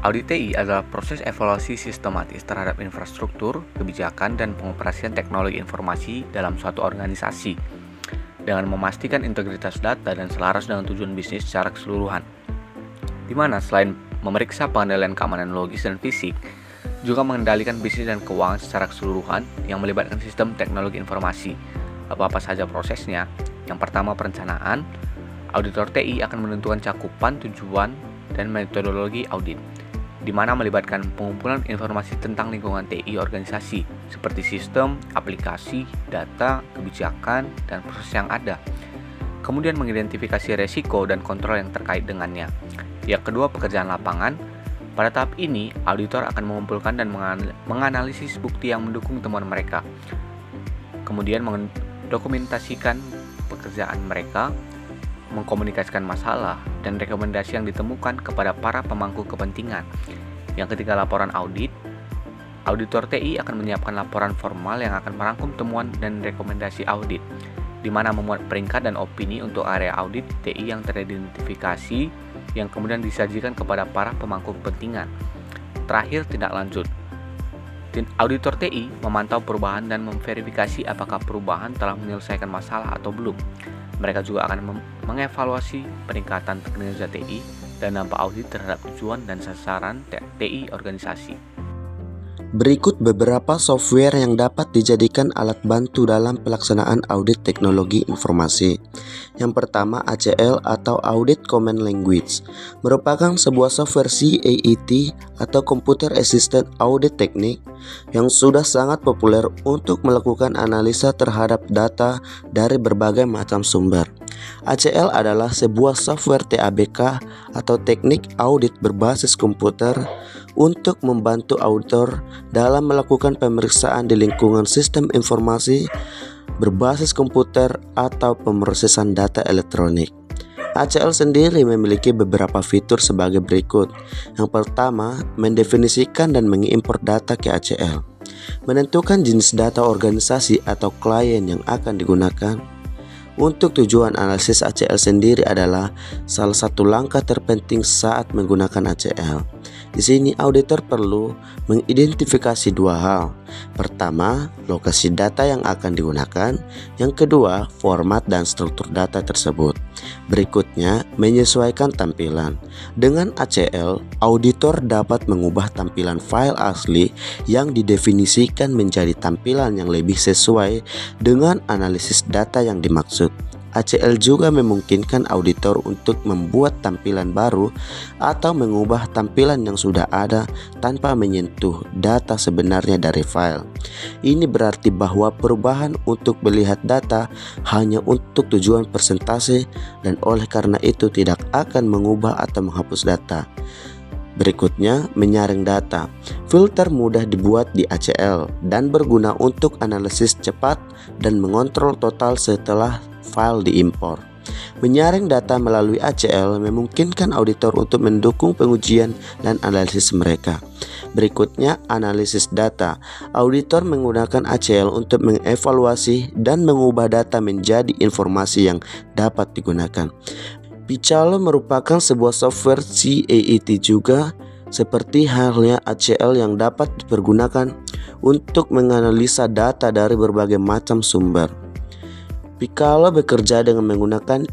Audit TI adalah proses evaluasi sistematis terhadap infrastruktur, kebijakan, dan pengoperasian teknologi informasi dalam suatu organisasi dengan memastikan integritas data dan selaras dengan tujuan bisnis secara keseluruhan. Di mana selain memeriksa pengendalian keamanan logis dan fisik, juga mengendalikan bisnis dan keuangan secara keseluruhan yang melibatkan sistem teknologi informasi. Apa-apa saja prosesnya. Yang pertama, perencanaan. Auditor TI akan menentukan cakupan, tujuan, dan metodologi audit, di mana melibatkan pengumpulan informasi tentang lingkungan TI organisasi, seperti sistem, aplikasi, data, kebijakan, dan proses yang ada. Kemudian mengidentifikasi resiko dan kontrol yang terkait dengannya. Yang kedua, pekerjaan lapangan. Pada tahap ini, auditor akan mengumpulkan dan menganalisis bukti yang mendukung temuan mereka. Kemudian mendokumentasikan pekerjaan mereka, mengkomunikasikan masalah dan rekomendasi yang ditemukan kepada para pemangku kepentingan. Yang ketiga, laporan audit. Auditor TI akan menyiapkan laporan formal yang akan merangkum temuan dan rekomendasi audit, di mana memuat peringkat dan opini untuk area audit TI yang teridentifikasi, yang kemudian disajikan kepada para pemangku kepentingan. Terakhir, tindak lanjut. Auditor TI memantau perubahan dan memverifikasi apakah perubahan telah menyelesaikan masalah atau belum. Mereka juga akan mengevaluasi peningkatan kinerja TI dan dampak audit terhadap tujuan dan sasaran TI organisasi. Berikut beberapa software yang dapat dijadikan alat bantu dalam pelaksanaan audit teknologi informasi. Yang pertama, ACL atau Audit Command Language merupakan sebuah software CAET atau Computer Assisted Audit Technique yang sudah sangat populer untuk melakukan analisa terhadap data dari berbagai macam sumber. ACL adalah sebuah software TABK atau teknik audit berbasis komputer untuk membantu auditor dalam melakukan pemeriksaan di lingkungan sistem informasi berbasis komputer atau pemrosesan data elektronik. ACL sendiri memiliki beberapa fitur sebagai berikut. Yang pertama, mendefinisikan dan mengimport data ke ACL, menentukan jenis data organisasi atau klien yang akan digunakan. Untuk tujuan analisis ACL sendiri adalah salah satu langkah terpenting saat menggunakan ACL. Di sini auditor perlu mengidentifikasi dua hal. Pertama, lokasi data yang akan digunakan. Yang kedua, format dan struktur data tersebut. Berikutnya, menyesuaikan tampilan. Dengan ACL, auditor dapat mengubah tampilan file asli yang didefinisikan menjadi tampilan yang lebih sesuai dengan analisis data yang dimaksud. ACL juga memungkinkan auditor untuk membuat tampilan baru atau mengubah tampilan yang sudah ada tanpa menyentuh data sebenarnya dari file. Ini berarti bahwa perubahan untuk melihat data hanya untuk tujuan presentasi dan oleh karena itu tidak akan mengubah atau menghapus data. Berikutnya, menyaring data. Filter mudah dibuat di ACL dan berguna untuk analisis cepat dan mengontrol total setelah file diimpor. Menyaring data melalui ACL memungkinkan auditor untuk mendukung pengujian dan analisis mereka. Berikutnya, analisis data. Auditor menggunakan ACL untuk mengevaluasi dan mengubah data menjadi informasi yang dapat digunakan. Picalo merupakan sebuah software CAET juga, seperti halnya ACL yang dapat dipergunakan untuk menganalisa data dari berbagai macam sumber. Picalo bekerja dengan menggunakan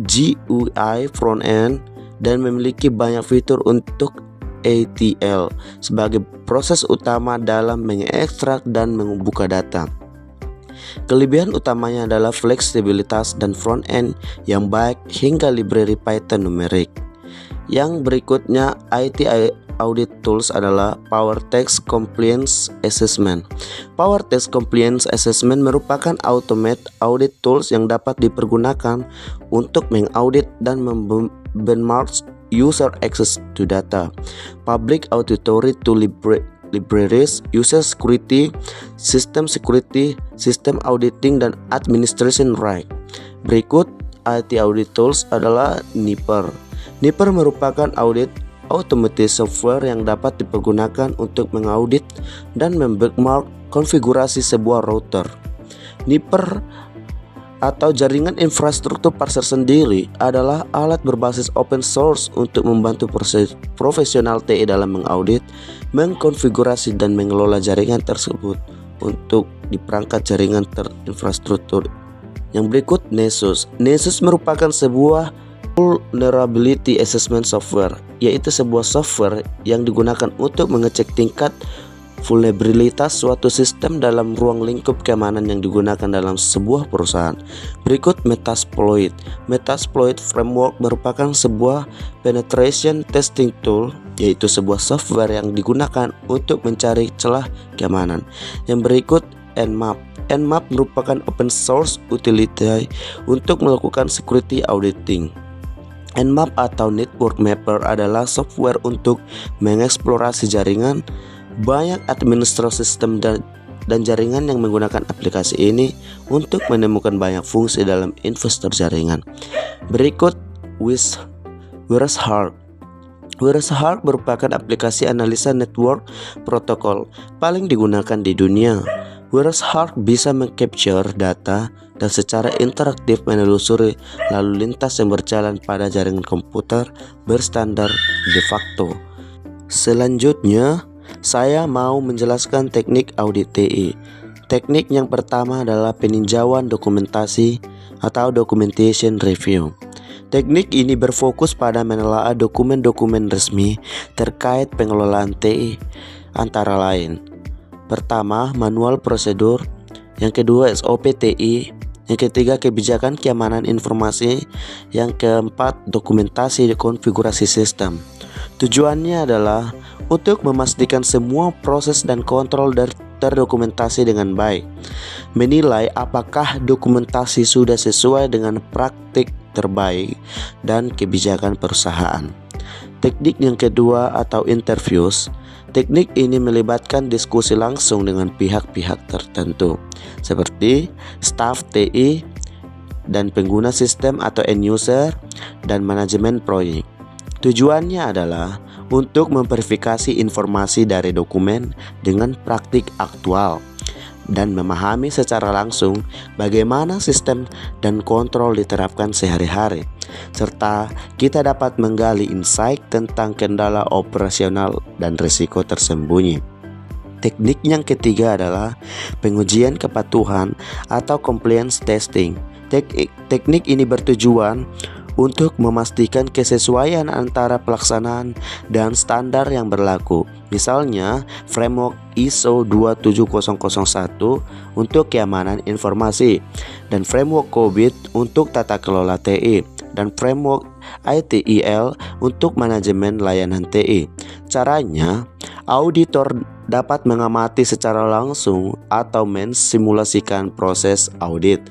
GUI front-end dan memiliki banyak fitur untuk ETL sebagai proses utama dalam mengekstrak dan membuka data. Kelebihan utamanya adalah fleksibilitas dan front-end yang baik hingga library Python numerik. Yang berikutnya, IT Audit Tools adalah Power Text Compliance Assessment. Power Text Compliance Assessment merupakan automate audit tools yang dapat dipergunakan untuk mengaudit dan membenchmark user access to data, public auditory to libraries, user security, system auditing, dan administration right. Berikut IT Audit Tools adalah Nipper. Nipper merupakan audit automated software yang dapat dipergunakan untuk mengaudit dan membenchmark konfigurasi sebuah router. Nipper atau jaringan infrastruktur parser sendiri adalah alat berbasis open source untuk membantu proses profesional TI dalam mengaudit, mengkonfigurasi dan mengelola jaringan tersebut untuk di perangkat jaringan terinfrastruktur. Yang berikut Nessus. Nessus merupakan sebuah vulnerability assessment software, yaitu sebuah software yang digunakan untuk mengecek tingkat vulnerabilitas suatu sistem dalam ruang lingkup keamanan yang digunakan dalam sebuah perusahaan. Berikut Metasploit. Metasploit Framework merupakan sebuah penetration testing tool, yaitu sebuah software yang digunakan untuk mencari celah keamanan. Yang berikut Nmap. Nmap merupakan open source utility untuk melakukan security auditing. Nmap atau Network Mapper adalah software untuk mengeksplorasi jaringan. Banyak administrator sistem dan jaringan yang menggunakan aplikasi ini untuk menemukan banyak fungsi dalam investor jaringan. Berikut Wireshark. Wireshark merupakan aplikasi analisa network protokol paling digunakan di dunia. Wireshark bisa mengcapture data dan secara interaktif menelusuri lalu lintas yang berjalan pada jaringan komputer berstandar de facto. Selanjutnya, saya mau menjelaskan teknik audit TI. Teknik yang pertama adalah peninjauan dokumentasi atau documentation review. Teknik ini berfokus pada menelaah dokumen-dokumen resmi terkait pengelolaan TI, antara lain: pertama, manual prosedur; yang kedua, SOP TI; yang ketiga, kebijakan keamanan informasi; yang keempat, dokumentasi konfigurasi sistem. Tujuannya adalah untuk memastikan semua proses dan kontrol terdokumentasi dengan baik, menilai apakah dokumentasi sudah sesuai dengan praktik terbaik dan kebijakan perusahaan. Teknik yang kedua atau interviews. Teknik ini melibatkan diskusi langsung dengan pihak-pihak tertentu seperti staf TI dan pengguna sistem atau end user dan manajemen proyek. Tujuannya adalah untuk memverifikasi informasi dari dokumen dengan praktik aktual dan memahami secara langsung bagaimana sistem dan kontrol diterapkan sehari-hari, serta kita dapat menggali insight tentang kendala operasional dan risiko tersembunyi. Teknik yang ketiga adalah pengujian kepatuhan atau compliance testing. Teknik ini bertujuan untuk memastikan kesesuaian antara pelaksanaan dan standar yang berlaku. Misalnya, framework ISO 27001 untuk keamanan informasi, dan framework COBIT untuk tata kelola TI, dan framework ITIL untuk manajemen layanan TI. Caranya, auditor dapat mengamati secara langsung atau mensimulasikan proses audit.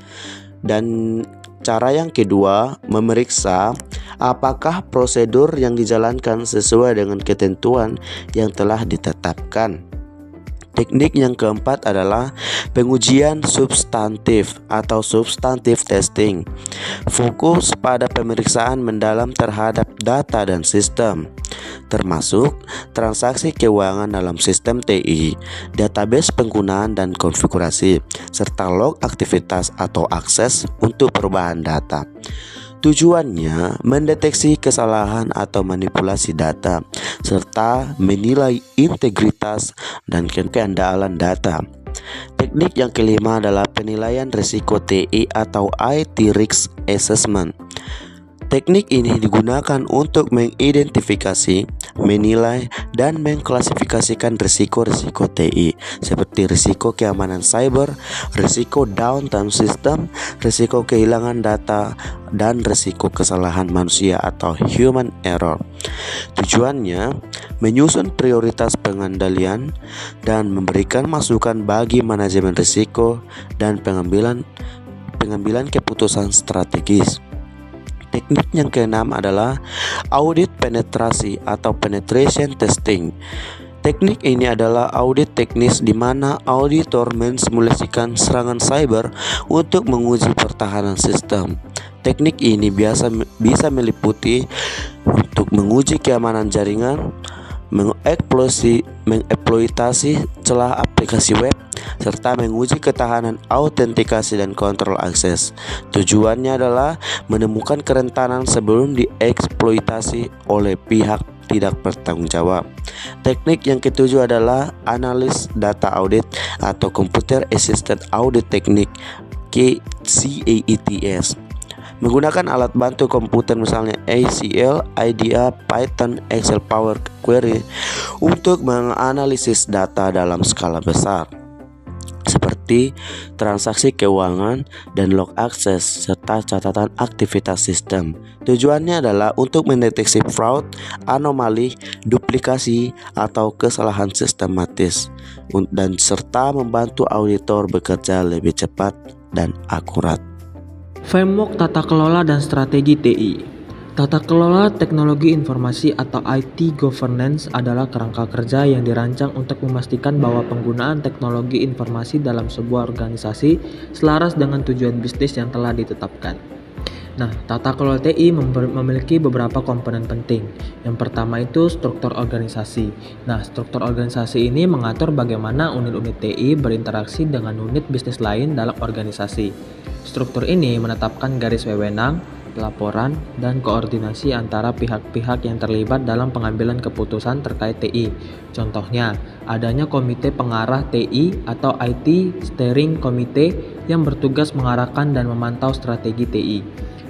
Dan cara yang kedua, memeriksa apakah prosedur yang dijalankan sesuai dengan ketentuan yang telah ditetapkan. Teknik yang keempat adalah pengujian substantif atau substantive testing. Fokus pada pemeriksaan mendalam terhadap data dan sistem, termasuk transaksi keuangan dalam sistem TI, database penggunaan dan konfigurasi, serta log aktivitas atau akses untuk perubahan data. Tujuannya mendeteksi kesalahan atau manipulasi data, serta menilai integritas dan keandalan data. Teknik yang kelima adalah penilaian risiko TI atau IT Risk Assessment. Teknik ini digunakan untuk mengidentifikasi, menilai, dan mengklasifikasikan risiko-risiko TI seperti risiko keamanan cyber, risiko downtime sistem, risiko kehilangan data, dan risiko kesalahan manusia atau human error. Tujuannya menyusun prioritas pengendalian dan memberikan masukan bagi manajemen risiko dan pengambilan keputusan strategis. Teknik yang keenam adalah audit penetrasi atau penetration testing. Teknik ini adalah audit teknis di mana auditor mensimulasikan serangan cyber untuk menguji pertahanan sistem. Teknik ini bisa meliputi untuk menguji keamanan jaringan, mengeksploitasi celah aplikasi web, serta menguji ketahanan autentikasi dan kontrol akses. Tujuannya adalah menemukan kerentanan sebelum dieksploitasi oleh pihak tidak bertanggung jawab. Teknik yang ketujuh adalah analis data audit atau Computer Assisted Audit Technique (CAATS). Menggunakan alat bantu komputer misalnya ACL, IDEA, Python, Excel, Power Query untuk menganalisis data dalam skala besar seperti transaksi keuangan dan log akses serta catatan aktivitas sistem. Tujuannya adalah untuk mendeteksi fraud, anomali, duplikasi, atau kesalahan sistematis dan serta membantu auditor bekerja lebih cepat dan akurat. Framework tata kelola dan strategi TI. Tata kelola teknologi informasi atau IT governance adalah kerangka kerja yang dirancang untuk memastikan bahwa penggunaan teknologi informasi dalam sebuah organisasi selaras dengan tujuan bisnis yang telah ditetapkan. Nah, tata kelola TI memiliki beberapa komponen penting. Yang pertama itu struktur organisasi. Nah, struktur organisasi ini mengatur bagaimana unit-unit TI berinteraksi dengan unit bisnis lain dalam organisasi. Struktur ini menetapkan garis wewenang, laporan, dan koordinasi antara pihak-pihak yang terlibat dalam pengambilan keputusan terkait TI. Contohnya, adanya komite pengarah TI atau IT Steering Committee yang bertugas mengarahkan dan memantau strategi TI.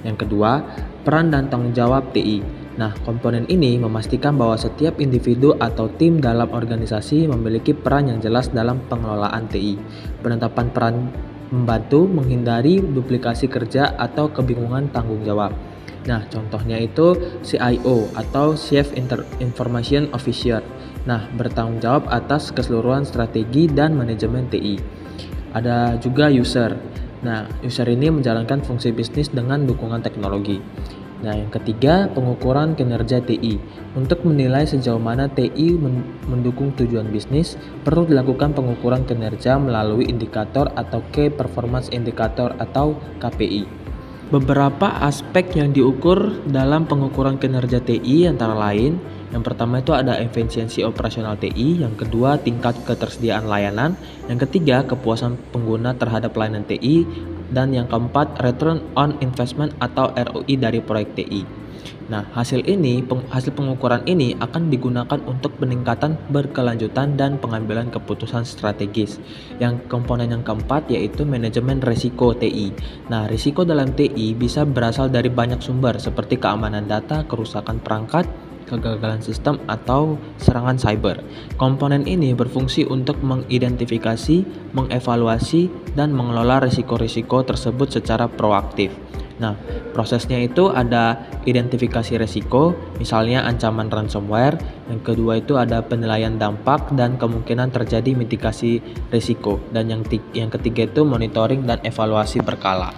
Yang kedua, peran dan tanggung jawab TI. Nah, komponen ini memastikan bahwa setiap individu atau tim dalam organisasi memiliki peran yang jelas dalam pengelolaan TI. Penetapan peran membantu menghindari duplikasi kerja atau kebingungan tanggung jawab. Nah, contohnya itu CIO atau Chief Information Officer. Nah, bertanggung jawab atas keseluruhan strategi dan manajemen TI. Ada juga user. Nah, user ini menjalankan fungsi bisnis dengan dukungan teknologi. Nah, yang ketiga, pengukuran kinerja TI. Untuk menilai sejauh mana TI mendukung tujuan bisnis, perlu dilakukan pengukuran kinerja melalui indikator atau Key Performance Indicator atau KPI. Beberapa aspek yang diukur dalam pengukuran kinerja TI antara lain, yang pertama itu ada efisiensi operasional TI, yang kedua tingkat ketersediaan layanan, yang ketiga kepuasan pengguna terhadap layanan TI, dan yang keempat return on investment atau ROI dari proyek TI. Nah, hasil pengukuran ini akan digunakan untuk peningkatan berkelanjutan dan pengambilan keputusan strategis. Yang komponen yang keempat yaitu manajemen risiko TI. Nah, risiko dalam TI bisa berasal dari banyak sumber seperti keamanan data, kerusakan perangkat, kegagalan sistem, atau serangan cyber. Komponen ini berfungsi untuk mengidentifikasi, mengevaluasi, dan mengelola risiko-risiko tersebut secara proaktif. Nah, prosesnya itu ada identifikasi risiko, misalnya ancaman ransomware. Yang kedua itu ada penilaian dampak dan kemungkinan terjadi mitigasi risiko. Dan yang ketiga itu monitoring dan evaluasi berkala.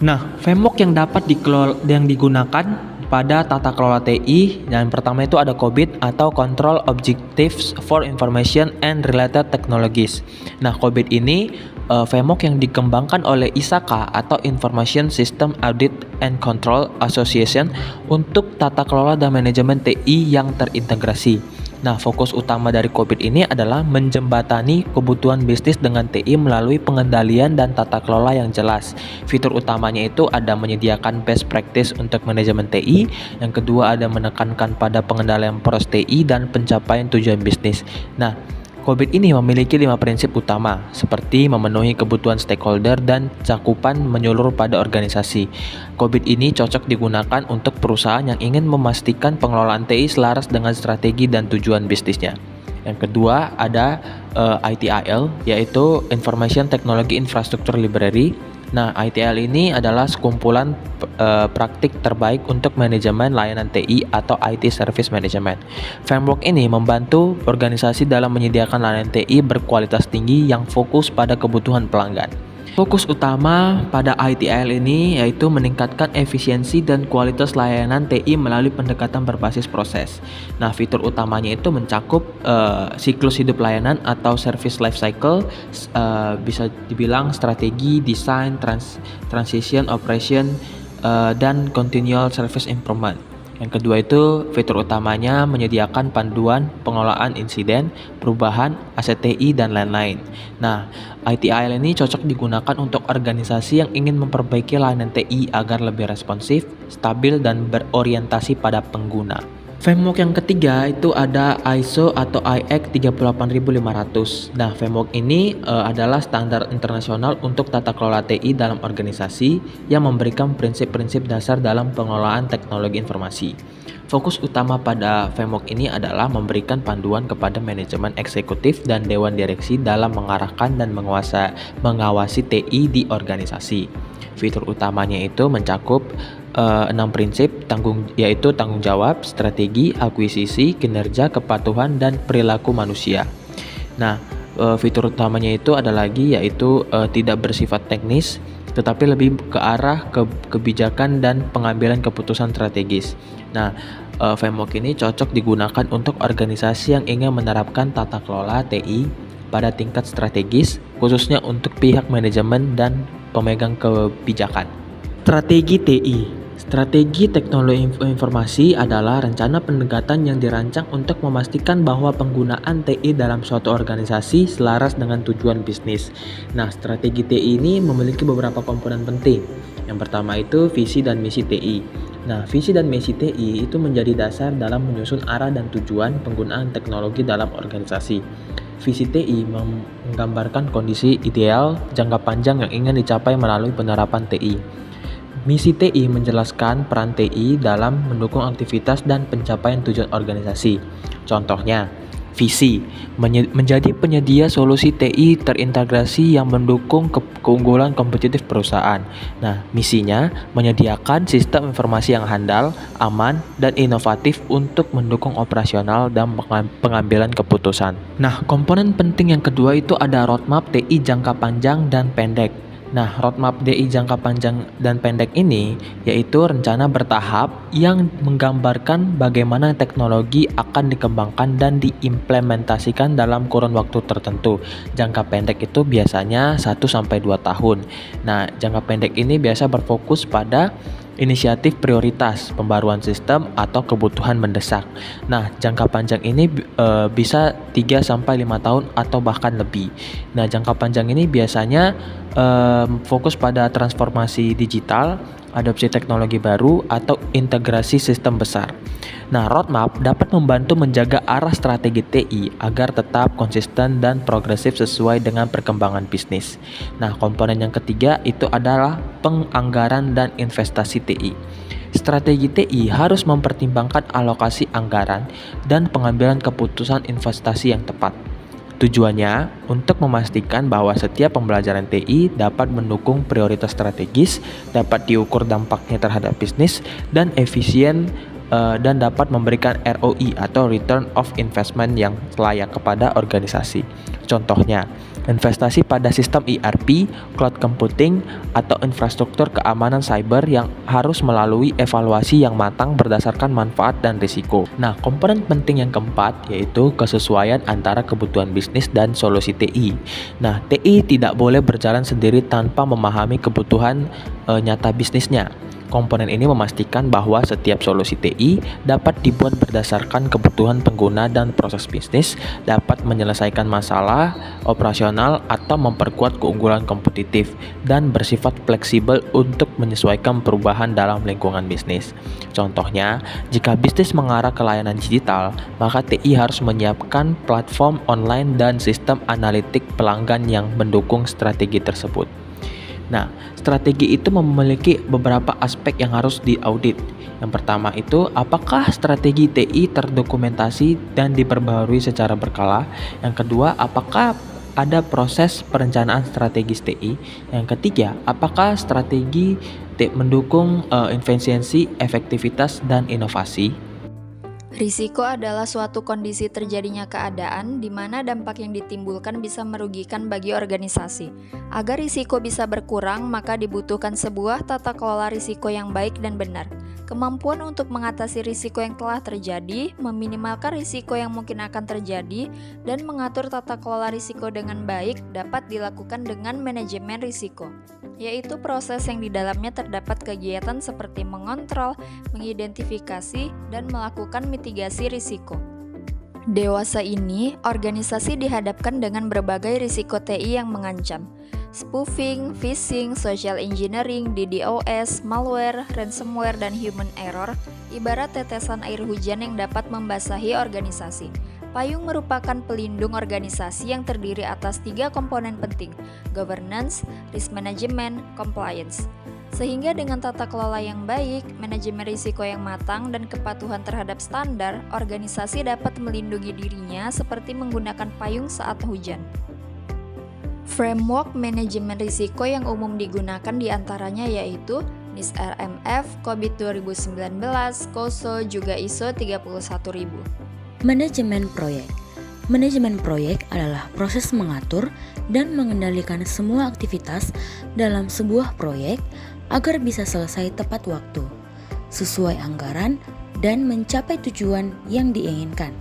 Nah, framework yang dapat digunakan pada tata kelola TI, yang pertama itu ada COBIT atau Control Objectives for Information and Related Technologies. Nah, COBIT ini framework yang dikembangkan oleh ISACA atau Information System Audit and Control Association untuk tata kelola dan manajemen TI yang terintegrasi. Nah, fokus utama dari COBIT ini adalah menjembatani kebutuhan bisnis dengan TI melalui pengendalian dan tata kelola yang jelas. Fitur utamanya itu ada menyediakan best practice untuk manajemen TI, yang kedua ada menekankan pada pengendalian proses TI dan pencapaian tujuan bisnis. Nah, COBIT ini memiliki 5 prinsip utama, seperti memenuhi kebutuhan stakeholder dan cakupan menyeluruh pada organisasi. COBIT ini cocok digunakan untuk perusahaan yang ingin memastikan pengelolaan TI selaras dengan strategi dan tujuan bisnisnya. Yang kedua ada ITIL, yaitu Information Technology Infrastructure Library. Nah, ITIL ini adalah sekumpulan praktik terbaik untuk manajemen layanan TI atau IT Service Management. Framework ini membantu organisasi dalam menyediakan layanan TI berkualitas tinggi yang fokus pada kebutuhan pelanggan. Fokus utama pada ITIL ini yaitu meningkatkan efisiensi dan kualitas layanan TI melalui pendekatan berbasis proses. Nah, fitur utamanya itu mencakup siklus hidup layanan atau service life cycle, bisa dibilang strategi, desain, transition, operation, dan continual service improvement. Yang kedua itu fitur utamanya menyediakan panduan pengelolaan insiden, perubahan, aset TI, dan lain-lain. Nah, ITIL ini cocok digunakan untuk organisasi yang ingin memperbaiki layanan TI agar lebih responsif, stabil, dan berorientasi pada pengguna. Framework yang ketiga itu ada ISO atau IEC 38500. Nah, framework ini adalah standar internasional untuk tata kelola TI dalam organisasi yang memberikan prinsip-prinsip dasar dalam pengelolaan teknologi informasi. Fokus utama pada framework ini adalah memberikan panduan kepada manajemen eksekutif dan dewan direksi dalam mengarahkan dan mengawasi TI di organisasi. Fitur utamanya itu mencakup 6 prinsip yaitu tanggung jawab, strategi, akuisisi, kinerja, kepatuhan, dan perilaku manusia. Nah, fitur utamanya itu ada lagi yaitu tidak bersifat teknis, tetapi lebih ke arah kebijakan dan pengambilan keputusan strategis. Nah, framework ini cocok digunakan untuk organisasi yang ingin menerapkan tata kelola TI pada tingkat strategis, khususnya untuk pihak manajemen dan pemegang kebijakan. Strategi TI. Strategi teknologi informasi adalah rencana pendekatan yang dirancang untuk memastikan bahwa penggunaan TI dalam suatu organisasi selaras dengan tujuan bisnis. Nah, strategi TI ini memiliki beberapa komponen penting. Yang pertama itu visi dan misi TI. Nah, visi dan misi TI itu menjadi dasar dalam menyusun arah dan tujuan penggunaan teknologi dalam organisasi. Visi TI menggambarkan kondisi ideal jangka panjang yang ingin dicapai melalui penerapan TI. Misi TI menjelaskan peran TI dalam mendukung aktivitas dan pencapaian tujuan organisasi. Contohnya, visi menjadi penyedia solusi TI terintegrasi yang mendukung keunggulan kompetitif perusahaan. Nah, misinya menyediakan sistem informasi yang handal, aman, dan inovatif untuk mendukung operasional dan pengambilan keputusan. Nah, komponen penting yang kedua itu ada roadmap TI jangka panjang dan pendek. Nah, roadmap TI jangka panjang dan pendek ini yaitu rencana bertahap yang menggambarkan bagaimana teknologi akan dikembangkan dan diimplementasikan dalam kurun waktu tertentu. Jangka pendek itu biasanya 1-2 tahun. Nah, jangka pendek ini biasa berfokus pada inisiatif prioritas, pembaruan sistem, atau kebutuhan mendesak. Nah, jangka panjang ini bisa 3-5 tahun atau bahkan lebih. Nah, jangka panjang ini biasanya fokus pada transformasi digital, adopsi teknologi baru, atau integrasi sistem besar. Nah, roadmap dapat membantu menjaga arah strategi TI agar tetap konsisten dan progresif sesuai dengan perkembangan bisnis. Nah, komponen yang ketiga itu adalah penganggaran dan investasi TI. Strategi TI harus mempertimbangkan alokasi anggaran dan pengambilan keputusan investasi yang tepat. Tujuannya untuk memastikan bahwa setiap pembelajaran TI dapat mendukung prioritas strategis, dapat diukur dampaknya terhadap bisnis, dan efisien dan dapat memberikan ROI atau Return of Investment yang layak kepada organisasi. Contohnya, investasi pada sistem ERP, cloud computing, atau infrastruktur keamanan cyber yang harus melalui evaluasi yang matang berdasarkan manfaat dan risiko. Nah, komponen penting yang keempat yaitu kesesuaian antara kebutuhan bisnis dan solusi TI. Nah, TI tidak boleh berjalan sendiri tanpa memahami kebutuhan nyata bisnisnya. Komponen ini memastikan bahwa setiap solusi TI dapat dibuat berdasarkan kebutuhan pengguna dan proses bisnis, dapat menyelesaikan masalah operasional atau memperkuat keunggulan kompetitif, dan bersifat fleksibel untuk menyesuaikan perubahan dalam lingkungan bisnis. Contohnya, jika bisnis mengarah ke layanan digital, maka TI harus menyiapkan platform online dan sistem analitik pelanggan yang mendukung strategi tersebut. Nah, strategi itu memiliki beberapa aspek yang harus diaudit. Yang pertama itu, apakah strategi TI terdokumentasi dan diperbaharui secara berkala? Yang kedua, apakah ada proses perencanaan strategis TI? Yang ketiga, apakah strategi mendukung efisiensi, efektivitas, dan inovasi? Risiko adalah suatu kondisi terjadinya keadaan di mana dampak yang ditimbulkan bisa merugikan bagi organisasi. Agar risiko bisa berkurang, maka dibutuhkan sebuah tata kelola risiko yang baik dan benar. kemampuan untuk mengatasi risiko yang telah terjadi, meminimalkan risiko yang mungkin akan terjadi, dan mengatur tata kelola risiko dengan baik dapat dilakukan dengan manajemen risiko, yaitu proses yang di dalamnya terdapat kegiatan seperti mengontrol, mengidentifikasi, dan melakukan mitigasi risiko. Dewasa ini, organisasi dihadapkan dengan berbagai risiko TI yang mengancam. Spoofing, phishing, social engineering, DDoS, malware, ransomware, dan human error ibarat tetesan air hujan yang dapat membasahi organisasi. Payung merupakan pelindung organisasi yang terdiri atas 3 komponen penting: governance, risk management, compliance. Sehingga dengan tata kelola yang baik, manajemen risiko yang matang, dan kepatuhan terhadap standar, organisasi dapat melindungi dirinya seperti menggunakan payung saat hujan. Framework manajemen risiko yang umum digunakan diantaranya yaitu NIST RMF, COBIT 2019, COSO, juga ISO 31000. Manajemen proyek. Manajemen proyek adalah proses mengatur dan mengendalikan semua aktivitas dalam sebuah proyek agar bisa selesai tepat waktu, sesuai anggaran, dan mencapai tujuan yang diinginkan.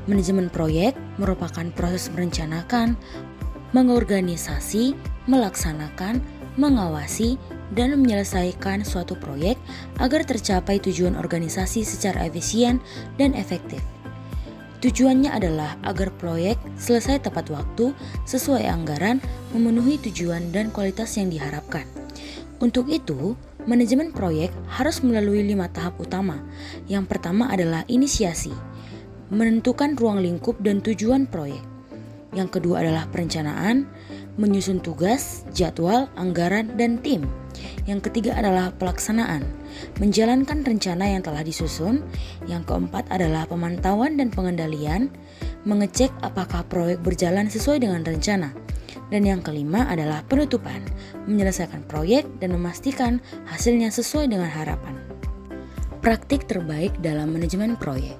Manajemen proyek merupakan proses merencanakan, mengorganisasi, melaksanakan, mengawasi, dan menyelesaikan suatu proyek agar tercapai tujuan organisasi secara efisien dan efektif. Tujuannya adalah agar proyek selesai tepat waktu, sesuai anggaran, memenuhi tujuan dan kualitas yang diharapkan. Untuk itu, manajemen proyek harus melalui 5 tahap utama. Yang pertama adalah inisiasi, menentukan ruang lingkup dan tujuan proyek. Yang kedua adalah perencanaan, menyusun tugas, jadwal, anggaran, dan tim. Yang ketiga adalah pelaksanaan, menjalankan rencana yang telah disusun. Yang keempat adalah pemantauan dan pengendalian, mengecek apakah proyek berjalan sesuai dengan rencana. Dan yang kelima adalah penutupan, menyelesaikan proyek dan memastikan hasilnya sesuai dengan harapan. Praktik terbaik dalam manajemen proyek.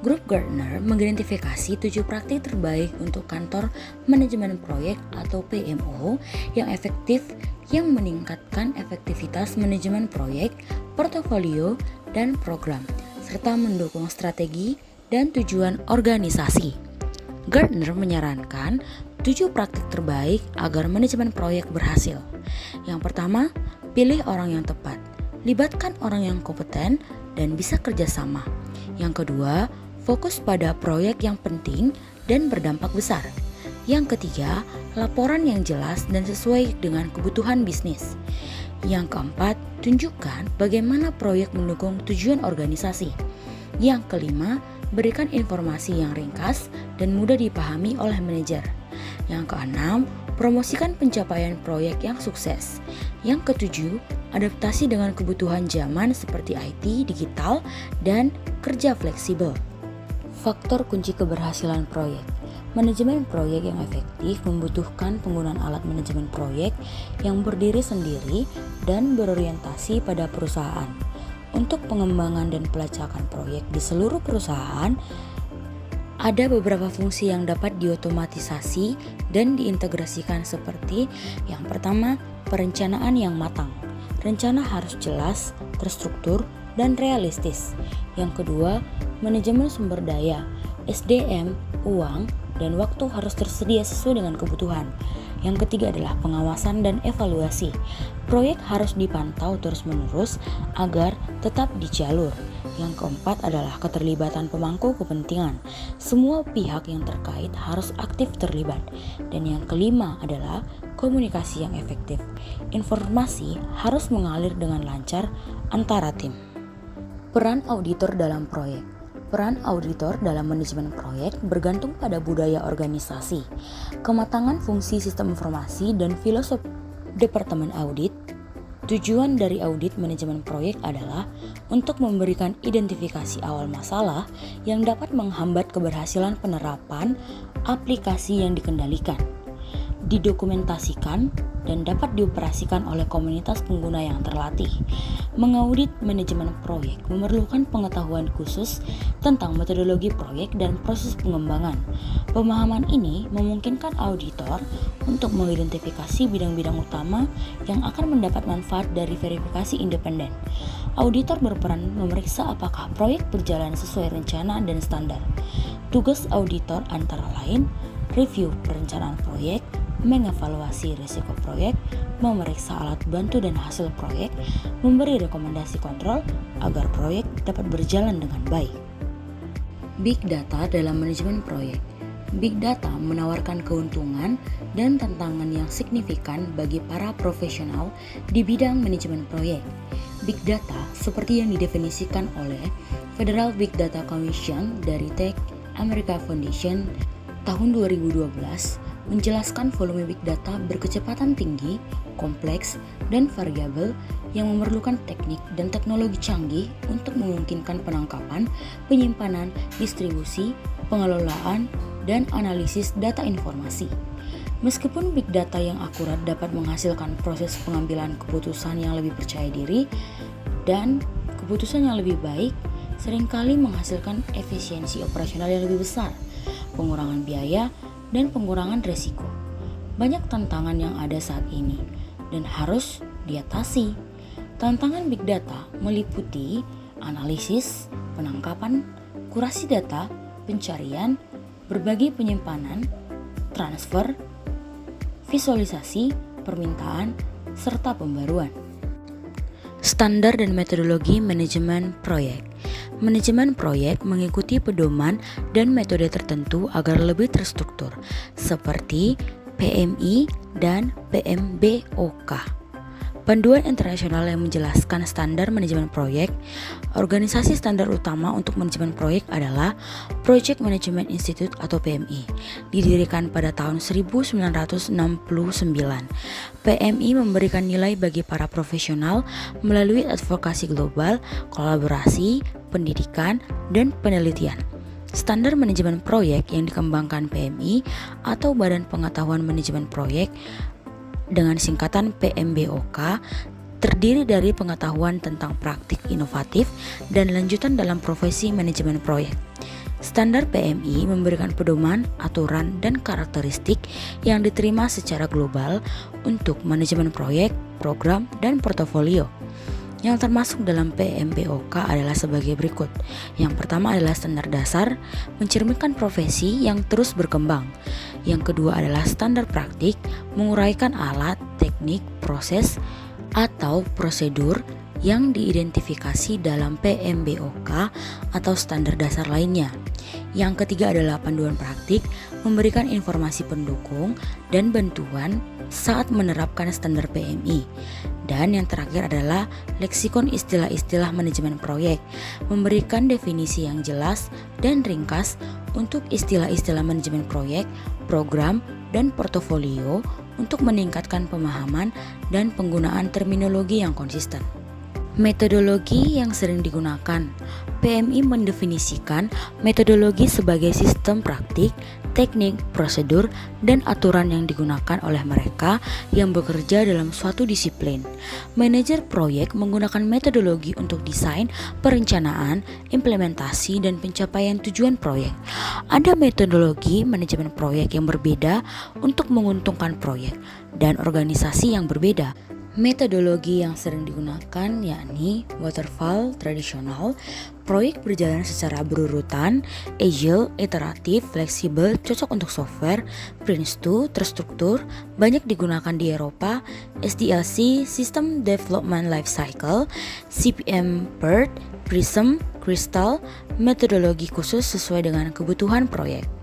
Grup Gartner mengidentifikasi 7 praktik terbaik untuk kantor manajemen proyek atau PMO yang efektif, yang meningkatkan efektivitas manajemen proyek, portofolio, dan program, serta mendukung strategi dan tujuan organisasi. Gartner menyarankan 7 praktik terbaik agar manajemen proyek berhasil. Yang pertama, pilih orang yang tepat. Libatkan orang yang kompeten dan bisa kerjasama. Yang kedua, fokus pada proyek yang penting dan berdampak besar. Yang ketiga, laporan yang jelas dan sesuai dengan kebutuhan bisnis. Yang keempat, tunjukkan bagaimana proyek mendukung tujuan organisasi. Yang kelima, berikan informasi yang ringkas dan mudah dipahami oleh manajer. Yang keenam, promosikan pencapaian proyek yang sukses. Yang ketujuh, adaptasi dengan kebutuhan zaman seperti IT, digital, dan kerja fleksibel. Faktor kunci keberhasilan proyek. Manajemen proyek yang efektif membutuhkan penggunaan alat manajemen proyek yang berdiri sendiri dan berorientasi pada perusahaan. Untuk pengembangan dan pelacakan proyek di seluruh perusahaan, ada beberapa fungsi yang dapat diotomatisasi dan diintegrasikan seperti yang pertama, perencanaan yang matang. Rencana harus jelas, terstruktur, dan realistis. Yang kedua, manajemen sumber daya, SDM, uang, dan waktu harus tersedia sesuai dengan kebutuhan. Yang ketiga adalah pengawasan dan evaluasi. Proyek harus dipantau terus-menerus agar tetap di jalur. Yang keempat adalah keterlibatan pemangku kepentingan. Semua pihak yang terkait harus aktif terlibat. Dan yang kelima adalah komunikasi yang efektif. Informasi harus mengalir dengan lancar antara tim. Peran auditor dalam proyek. Peran auditor dalam manajemen proyek bergantung pada budaya organisasi, kematangan fungsi sistem informasi, dan filosofi departemen audit. Tujuan dari audit manajemen proyek adalah untuk memberikan identifikasi awal masalah yang dapat menghambat keberhasilan penerapan aplikasi yang dikendalikan. didokumentasikan, dan dapat dioperasikan oleh komunitas pengguna yang terlatih. Mengaudit manajemen proyek memerlukan pengetahuan khusus tentang metodologi proyek dan proses pengembangan. Pemahaman ini memungkinkan auditor untuk mengidentifikasi bidang-bidang utama yang akan mendapat manfaat dari verifikasi independen. Auditor berperan memeriksa apakah proyek berjalan sesuai rencana dan standar. Tugas auditor antara lain review perencanaan proyek, mengevaluasi risiko proyek, memeriksa alat bantu dan hasil proyek, memberi rekomendasi kontrol agar proyek dapat berjalan dengan baik. Big Data dalam manajemen proyek. Big Data menawarkan keuntungan dan tantangan yang signifikan bagi para profesional di bidang manajemen proyek. Big Data seperti yang didefinisikan oleh Federal Big Data Commission dari Tech America Foundation tahun 2012 menjelaskan volume big data berkecepatan tinggi, kompleks, dan variabel yang memerlukan teknik dan teknologi canggih untuk memungkinkan penangkapan, penyimpanan, distribusi, pengelolaan, dan analisis data informasi. Meskipun big data yang akurat dapat menghasilkan proses pengambilan keputusan yang lebih percaya diri dan keputusan yang lebih baik, seringkali menghasilkan efisiensi operasional yang lebih besar, pengurangan biaya, dan pengurangan risiko. Banyak tantangan yang ada saat ini dan harus diatasi. Tantangan big data meliputi analisis, penangkapan, kurasi data, pencarian, berbagi penyimpanan, transfer, visualisasi, permintaan, serta pembaruan. Standar dan metodologi manajemen proyek. Manajemen proyek mengikuti pedoman dan metode tertentu agar lebih terstruktur, seperti PMI dan PMBOK. Panduan internasional yang menjelaskan standar manajemen proyek. Organisasi standar utama untuk manajemen proyek adalah Project Management Institute atau PMI, didirikan pada tahun 1969. PMI memberikan nilai bagi para profesional melalui advokasi global, kolaborasi, pendidikan, dan penelitian. Standar manajemen proyek yang dikembangkan PMI atau Badan Pengetahuan Manajemen Proyek dengan singkatan PMBOK terdiri dari pengetahuan tentang praktik inovatif dan lanjutan dalam profesi manajemen proyek. Standar PMI memberikan pedoman, aturan, dan karakteristik yang diterima secara global untuk manajemen proyek, program, dan portofolio. Yang termasuk dalam PMBOK adalah sebagai berikut. Yang pertama adalah standar dasar, mencerminkan profesi yang terus berkembang. Yang kedua adalah standar praktik, menguraikan alat, teknik, proses, atau prosedur yang diidentifikasi dalam PMBOK atau standar dasar lainnya. Yang ketiga adalah panduan praktik, memberikan informasi pendukung dan bantuan saat menerapkan standar PMI. Dan yang terakhir adalah leksikon istilah-istilah manajemen proyek, memberikan definisi yang jelas dan ringkas untuk istilah-istilah manajemen proyek, program, dan portofolio untuk meningkatkan pemahaman dan penggunaan terminologi yang konsisten. Metodologi yang sering digunakan. PMI mendefinisikan metodologi sebagai sistem praktik, teknik, prosedur, dan aturan yang digunakan oleh mereka yang bekerja dalam suatu disiplin. Manajer proyek menggunakan metodologi untuk desain, perencanaan, implementasi, dan pencapaian tujuan proyek. Ada metodologi manajemen proyek yang berbeda untuk menguntungkan proyek dan organisasi yang berbeda. Metodologi yang sering digunakan yakni waterfall tradisional, proyek berjalan secara berurutan, agile, iteratif, fleksibel, cocok untuk software, Prince2, terstruktur, banyak digunakan di Eropa, SDLC, System Development Life Cycle, CPM PERT, Prism, Crystal, metodologi khusus sesuai dengan kebutuhan proyek.